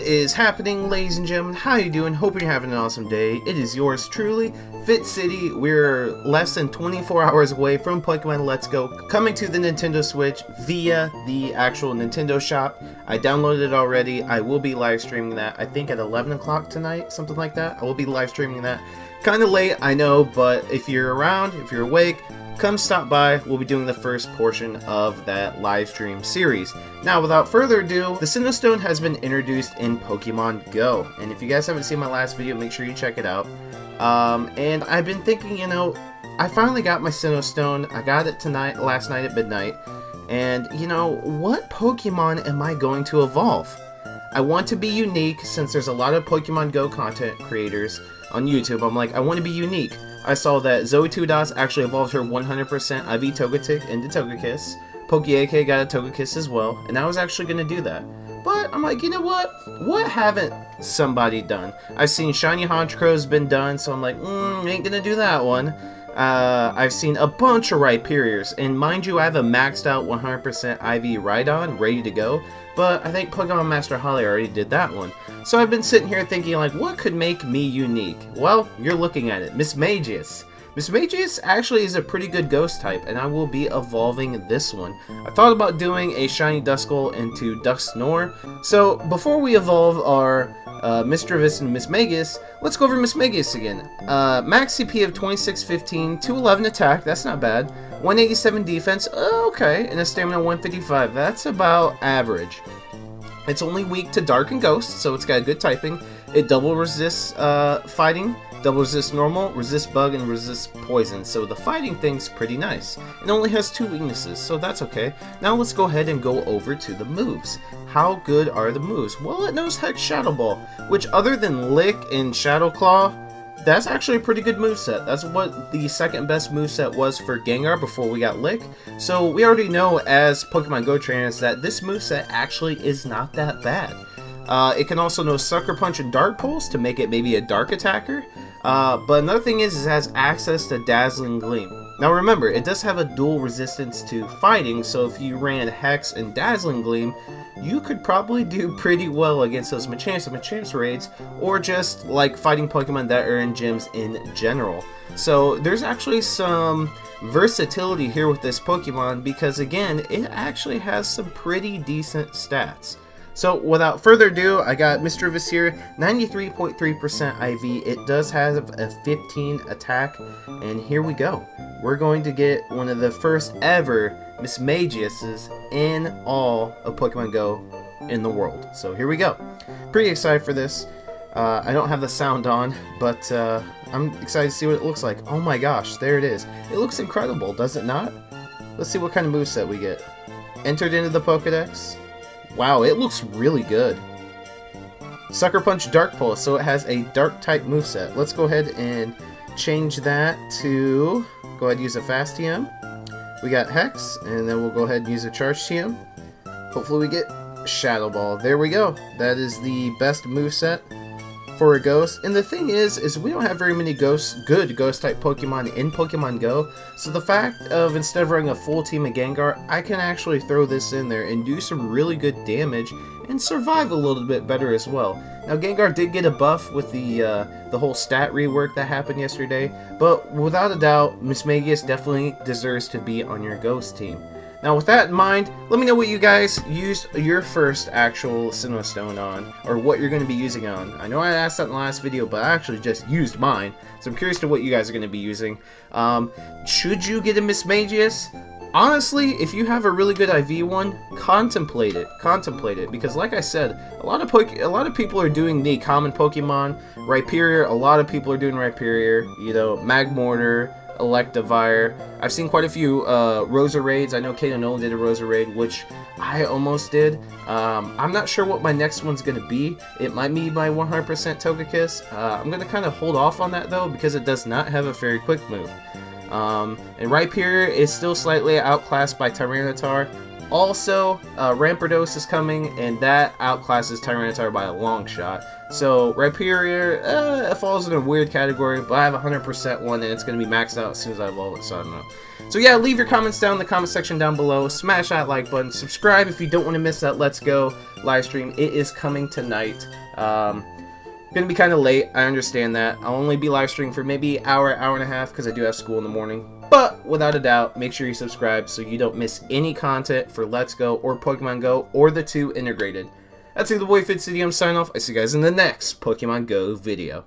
is happening, ladies and gentlemen? How you doing? Hope you're having an awesome day. It is yours truly, Fitz City. We're less than 24 hours away from Pokemon Let's Go coming to the Nintendo Switch via the actual Nintendo shop. I downloaded it already. I will be live streaming that, I think at 11 o'clock tonight, something like that. I will be live streaming that. Kind of late, I know, but if you're around, if you're awake, come stop by. We'll be doing the first portion of that live stream series. Now, without further ado, the Sinnoh Stone has been introduced in Pokemon Go. And if you guys haven't seen my last video, make sure you check it out. And I've been thinking, I finally got my Sinnoh Stone. I got it last night at midnight. And, what Pokemon am I going to evolve? I want to be unique, since there's a lot of Pokemon Go content creators on YouTube. I'm like, I want to be unique. I saw that Zoe 2 Dots actually evolved her 100% IV Togetic into Togekiss. Poke got a Togekiss as well, and I was actually going to do that. But I'm like, you know what? What haven't somebody done? I've seen Shiny Honchkrow's been done, so I'm like, ain't going to do that one. I've seen a bunch of Rhyperiors, and mind you, I have a maxed out 100% IV Rhydon ready to go, but I think Pokemon Master Holly already did that one. So I've been sitting here thinking, like, what could make me unique? Well, you're looking at it, Mismagius. Mismagius actually is a pretty good ghost type, and I will be evolving this one. I thought about doing a Shiny Duskull into Dusknoir, so before we evolve our Misdreavus and Mismagius, let's go over Mismagius again. Max CP of 2615, 211 attack, that's not bad. 187 defense, okay, and a stamina 155, that's about average. It's only weak to Dark and Ghost, so it's got good typing. It double resists fighting, double resists normal, resists bug, and resists poison, so the fighting thing's pretty nice. It only has 2 weaknesses, so that's okay. Now let's go ahead and go over to the moves. How good are the moves? Well, it knows Hex Shadow Ball, which other than Lick and Shadow Claw, that's actually a pretty good moveset. That's what the second best moveset was for Gengar before we got Lick. So we already know as Pokemon Go trainers that this moveset actually is not that bad. It can also know Sucker Punch and Dark Pulse to make it maybe a dark attacker. But another thing is it has access to Dazzling Gleam. Now remember, it does have a dual resistance to fighting, so if you ran Hex and Dazzling Gleam, you could probably do pretty well against those Machamps and Machamps raids, or just like fighting Pokemon that are in gyms in general. So there's actually some versatility here with this Pokemon, because again, it actually has some pretty decent stats. So without further ado, I got Misdreavus here, 93.3% IV. It does have a 15 attack, and here we go. We're going to get one of the first ever Mismagiuses in all of Pokemon Go in the world. So here we go. Pretty excited for this. I don't have the sound on, but I'm excited to see what it looks like. Oh my gosh, there it is. It looks incredible, does it not? Let's see what kind of moveset we get. Entered into the Pokedex. Wow, it looks really good. Sucker Punch Dark Pulse, so it has a dark type moveset. Let's go ahead and change that to, go ahead and use a fast TM. We got Hex, and then we'll go ahead and use a charge TM. Hopefully we get Shadow Ball. There we go. That is the best moveset for a ghost. And the thing is we don't have very many good ghost type Pokemon in Pokemon Go, so the fact of instead of running a full team of Gengar, I can actually throw this in there and do some really good damage and survive a little bit better as well. Now Gengar did get a buff with the whole stat rework that happened yesterday, but without a doubt, Mismagius definitely deserves to be on your ghost team. Now with that in mind, let me know what you guys used your first actual Sinnoh Stone on, or what you're going to be using on. I know I asked that in the last video, but I actually just used mine, so I'm curious to what you guys are going to be using. Should you get a Mismagius? Honestly, if you have a really good IV one, contemplate it, because like I said, a lot of people are doing the common Pokemon, Rhyperior, a lot of people are doing Rhyperior, Magmortar, Electivire. I've seen quite a few Rosa raids. I know Kato Nolan did a Rosa raid, which I almost did. I'm not sure what my next one's going to be. It might be my 100% Togekiss. I'm going to kind of hold off on that though, because it does not have a very quick move. And Rhyperior is still slightly outclassed by Tyranitar. Also, Rampardos is coming, and that outclasses Tyranitar by a long shot. So, Rhyperior, it falls in a weird category, but I have 100% one, and it's going to be maxed out as soon as I evolve it, so I don't know. So yeah, leave your comments down in the comment section down below, smash that like button, subscribe if you don't want to miss that Let's Go live stream. It is coming tonight. Gonna be kind of late, I understand that. I'll only be live streaming for maybe hour and a half, because I do have school in the morning. But, without a doubt, make sure you subscribe so you don't miss any content for Let's Go or Pokemon Go, or the two integrated. That's it, the boy Fitz, I'm signing off. I see you guys in the next Pokemon Go video.